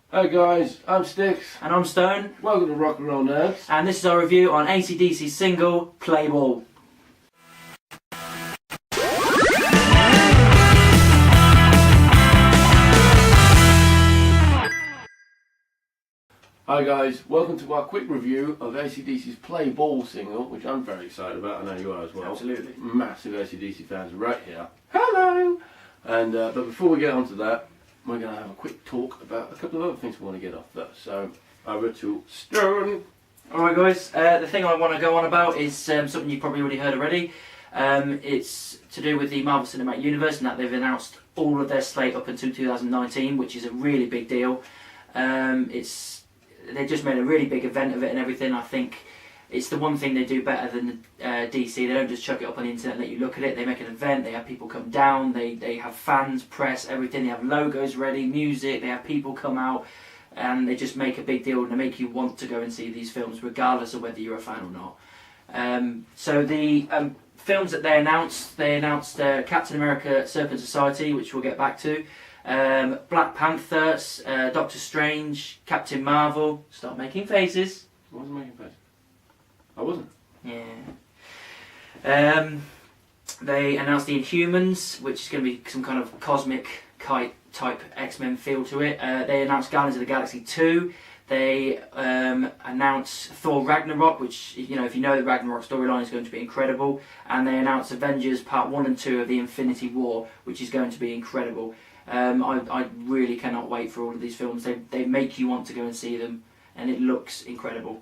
Hey guys, I'm Sticks. And I'm Stone. Welcome to Rock and Roll Nerds. And this is our review on Acdc's single, Play Ball. Hi guys, welcome to our quick review of Acdc's Play Ball single, which I'm very excited about. I know you are as well. Absolutely. Massive Acdc fans right here. Hello! And but before we get on to that, we're going to have a quick talk about a couple of other things we want to get off first. So, over to Stone. Alright guys, the thing I want to go on about is something you've probably already heard already. It's to do with the Marvel Cinematic Universe, and that they've announced all of their slate up until 2019, which is a really big deal. They just made a really big event of it and everything. I think it's the one thing they do better than DC. They don't just chuck it up on the internet and let you look at it. They make an event, they have people come down, they have fans, press, everything. They have logos ready, music, they have people come out, and they just make a big deal and they make you want to go and see these films regardless of whether you're a fan or not. So the films that they announced Captain America Serpent Society, which we'll get back to, Black Panther, Doctor Strange, Captain Marvel. Stop making faces. I wasn't making faces. I wasn't. Yeah. They announced the Inhumans, which is going to be some kind of cosmic kite type X-Men feel to it. They announced Guardians of the Galaxy 2. They announced Thor Ragnarok, which, you know, if you know the Ragnarok storyline, is going to be incredible. And they announced Avengers Part 1 and 2 of the Infinity War, which is going to be incredible. I really cannot wait for all of these films. They make you want to go and see them, and it looks incredible.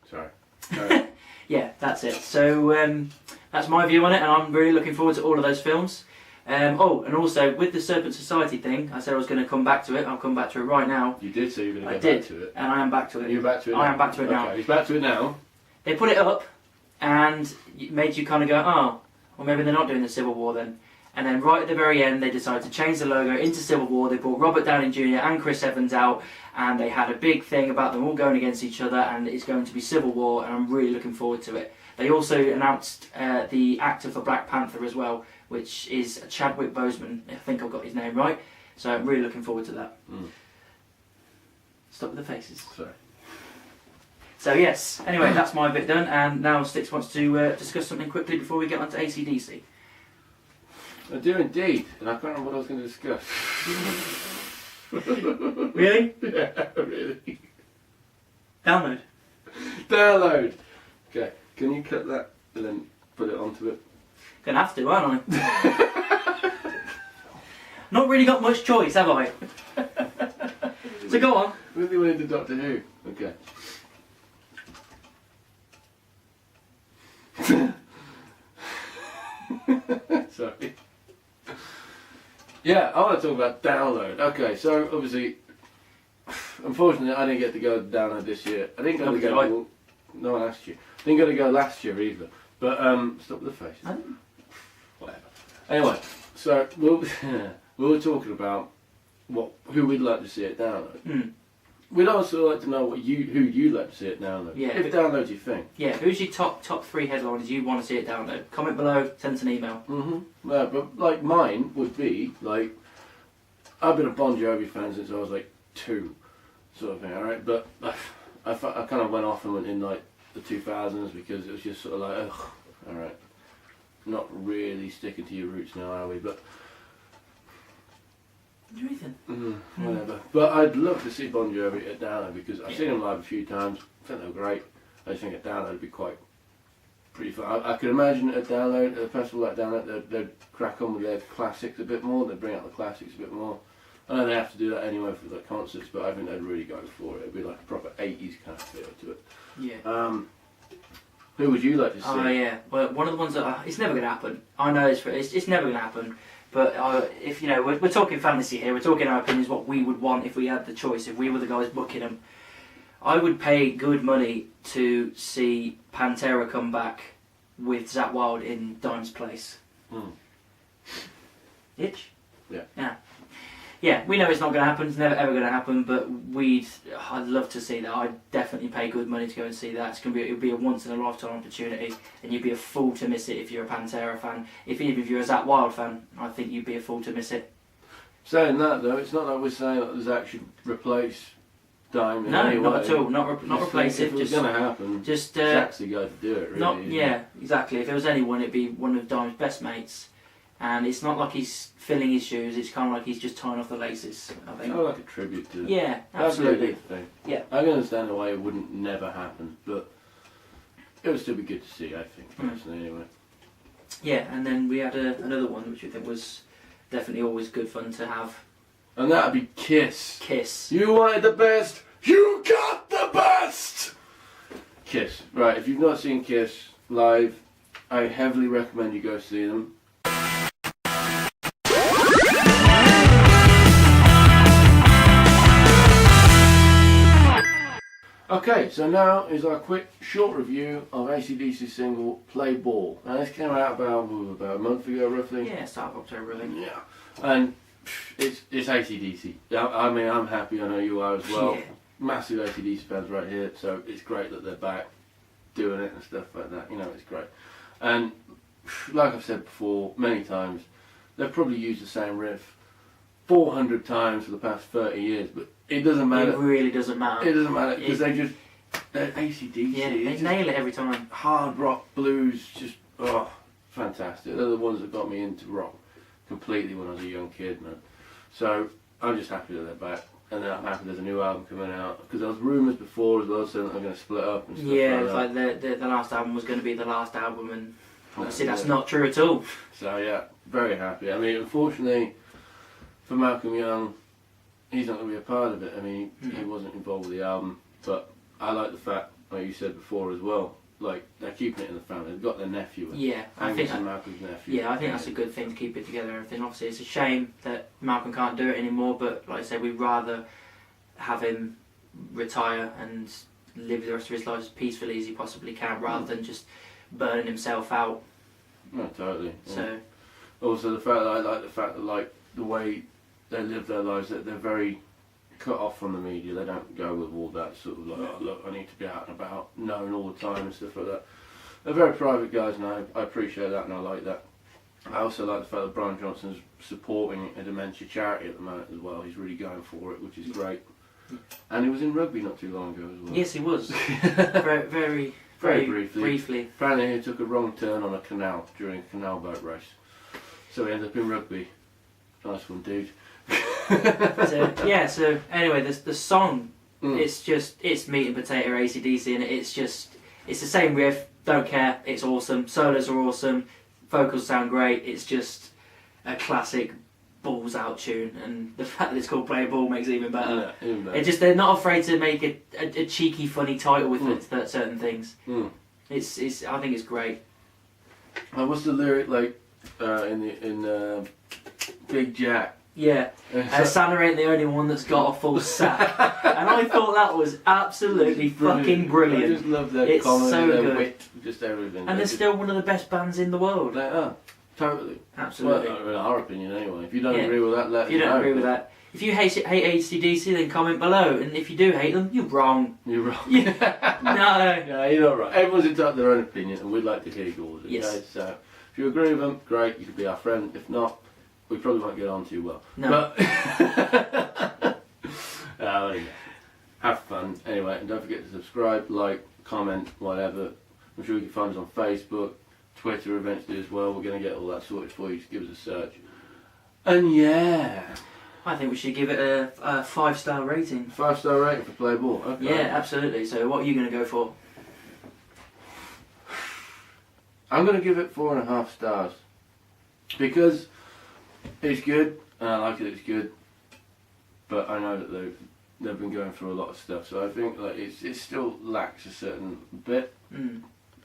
Sorry. Yeah, that's it. So that's my view on it, and I'm really looking forward to all of those films. Oh, and also with the Serpent Society thing, I said I was going to come back to it. I'll come back to it right now. You did say you were going to go back to it. And I am back to it. You're back to it now? I am back to it now. Okay, he's back to it now. They put it up, and it made you kind of go, oh, well maybe they're not doing the Civil War then. And then right at the very end, they decided to change the logo into Civil War. They brought Robert Downey Jr. and Chris Evans out, and they had a big thing about them all going against each other, and it's going to be Civil War, and I'm really looking forward to it. They also announced the actor for Black Panther as well, which is Chadwick Boseman. I think I've got his name right. So I'm really looking forward to that. Stop with the faces. Sorry. So yes, anyway, that's my bit done, and now Sticks wants to discuss something quickly before we get on to Acdc. I do indeed, and I can't remember what I was going to discuss. Really? Yeah, really. Download. Okay, can you cut that and then put it onto it? Gonna have to, aren't I? Not really got much choice, have I? So go on. Really wanted to Doctor Who. Okay. Sorry. Yeah, I want to talk about download. Okay, so obviously, unfortunately, I didn't get to go download this year. I didn't go to go. No, last year. Didn't get to go last year either. But stop with the face. Whatever. Anyway, so we were talking about who we'd like to see it download. We'd also like to know who you'd like to see it download. Yeah. If it downloads your thing. Yeah, who's your top 3 headliners you want to see it download? Comment below, send us an email. Yeah, but like mine would be like, I've been a Bon Jovi fan since I was like 2, sort of thing. Alright, but I kind of went off and went in like the 2000s because it was just sort of like, ugh, alright, not really sticking to your roots now, are we? But whatever. But I'd love to see Bon Jovi at Download because I've seen them live a few times. I think they're great. I think at Download would be pretty fun. I could imagine at Download, at a festival like Download, they'd crack on with their classics a bit more. They'd bring out the classics a bit more. I know they have to do that anyway for the concerts, but I think they'd really go for it. It'd be like a proper 80s kind of feel to it. Yeah. Who would you like to see? Oh yeah. Well, one of the ones that it's never going to happen. I know it's never going to happen. But if you know, we're talking fantasy here. We're talking our opinions, what we would want if we had the choice. If we were the guys booking them, I would pay good money to see Pantera come back with Zakk Wylde in Dime's place. Itch? Yeah. Yeah, we know it's not going to happen, it's never ever going to happen, but I'd love to see that. I'd definitely pay good money to go and see that. It'll be a once in a lifetime opportunity, and you'd be a fool to miss it if you're a Pantera fan. Even if you're a Zakk Wylde fan, I think you'd be a fool to miss it. Saying that though, it's not like we're saying that there's actually replace Dime in any way. No, not at all. Not replace it. If it was going to happen, just Zach's the guy to do it. Really. Yeah, exactly. If it was anyone, it'd be one of Dime's best mates. And it's not like he's filling his shoes. It's kind of like he's just tying off the laces. I think. It's kind of like a tribute to. Yeah, absolutely. Thing. Yeah. I can understand why it wouldn't never happen, but it would still be good to see. I think personally, anyway. Yeah, and then we had another one which I think was definitely always good fun to have. And that'd be Kiss. Kiss. You wanted the best, you got the best! Kiss. Right, if you've not seen Kiss live, I heavily recommend you go see them. Okay, so now is our quick, short review of Acdc's single, Play Ball. Now this came out about a month ago, roughly. Yeah, start of October, I think. Yeah, and it's Acdc. I mean, I'm happy, I know you are as well. Yeah. Massive Acdc fans right here, so it's great that they're back doing it and stuff like that. You know, it's great. And like I've said before, many times, they've probably used the same riff 400 times for the past 30 years, but it doesn't matter. It really doesn't matter. It doesn't matter because they're Acdc. Yeah, they nail it every time. Hard rock, blues, just fantastic. They're the ones that got me into rock completely when I was a young kid, man. So I'm just happy that they're back, and then I'm happy there's a new album coming out because there was rumours before as well saying that they're going to split up and stuff. Yeah, like it's like the last album was going to be the last album, and obviously that's not true at all. So yeah, very happy. I mean, unfortunately for Malcolm Young, he's not going to be a part of it. I mean, he wasn't involved with the album, but I like the fact, like you said before as well, like they're keeping it in the family. They've got their nephew. Yeah, I think Malcolm's nephew. Yeah, I think that's a good thing to keep it together. Everything. Obviously, it's a shame that Malcolm can't do it anymore. But like I said, we'd rather have him retire and live the rest of his life as peacefully as he possibly can, rather than just burning himself out. No, totally. So, also the fact that I like the fact that like the way they live their lives, that they're very cut off from the media. They don't go with all that sort of like, oh, look, I need to be out and about, known all the time and stuff like that. They're very private guys, and I appreciate that, and I like that. I also like the fact that Brian Johnson's supporting a dementia charity at the moment as well. He's really going for it, which is great. And he was in rugby not too long ago as well. yes, he was. very briefly. Apparently he took a wrong turn on a canal during a canal boat race. So he ended up in rugby. Nice one, dude. So anyway, the song, it's meat and potato Acdc, and it's the same riff, don't care, it's awesome, solos are awesome, vocals sound great, it's just a classic balls out tune, and the fact that it's called Play Ball makes it even better. Yeah, even better. They're not afraid to make a cheeky, funny title with certain things. It's I think it's great. What's the lyric like in Big Jack? Yeah, Santa ain't the only one that's got a full sack, and I thought that was absolutely fucking brilliant. I just love their it's comedy, so their good. wit, just everything. And they're still one of the best bands in the world. They are, totally. Absolutely. Well, in our opinion, anyway. If you don't agree with that, let us know. If you don't agree with that, if you hate Acdc, then comment below, and if you do hate them, you're wrong. You're wrong. No. Yeah, you're not right. Everyone's entitled to their own opinion, and we'd like to hear yours. Okay? Yes. So if you agree with them, great. You could be our friend. If not, we probably won't get on too well. No. But anyway, have fun. Anyway, and don't forget to subscribe, like, comment, whatever. I'm sure you can find us on Facebook, Twitter eventually as well. We're going to get all that sorted for you. Just give us a search. And yeah. I think we should give it a 5-star rating. 5-star rating for Play Ball. Okay. Yeah, absolutely. So what are you going to go for? I'm going to give it 4.5 stars. Because it's good, and I like it, it's good. But I know that they've been going through a lot of stuff. So I think like it still lacks a certain bit.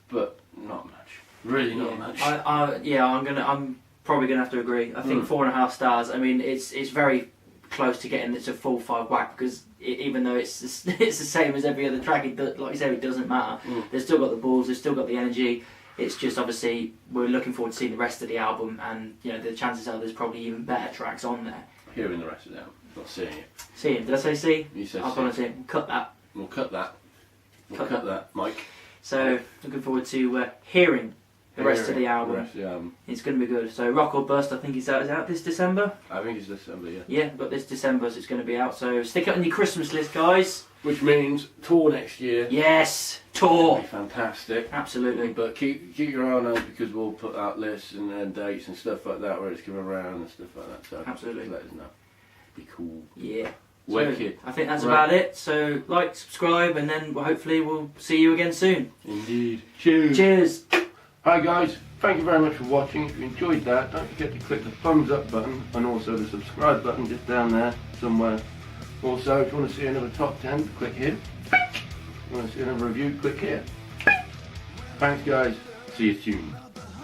But not much. Really not much. I'm probably gonna have to agree. I think 4.5 stars. I mean, it's very close to getting it's a full 5 whack because even though it's the same as every other track, like you said, it doesn't matter. They've still got the balls. They've still got the energy. It's just obviously we're looking forward to seeing the rest of the album, and you know the chances are there's probably even better tracks on there. Hearing the rest of the album, not seeing it. Seeing? Did I say see? You said I'm see. gonna say cut that. We'll cut that. We'll cut that, Mike. So looking forward to hearing the rest of the The album. rest of the album. It's going to be good. So Rock or Bust, I think is out this December. I think it's December, yeah. Yeah, we've got this December, so it's going to be out. So stick it on your Christmas list, guys. Which means tour next year. Yes, It'll tour. be fantastic. Absolutely. But keep your eye on us because we'll put out lists and dates and stuff like that where it's coming around and stuff like that. So Absolutely. just let us know. Be cool. Yeah. Wicked. So I think that's Right. about it. So like, subscribe, and then hopefully we'll see you again soon. Indeed. Cheers. Cheers. Hi guys, thank you very much for watching. If you enjoyed that, don't forget to click the thumbs up button and also the subscribe button just down there somewhere. Also, if you want to see another top 10, click here. If you want to see another review, click here. Thanks guys. See you soon.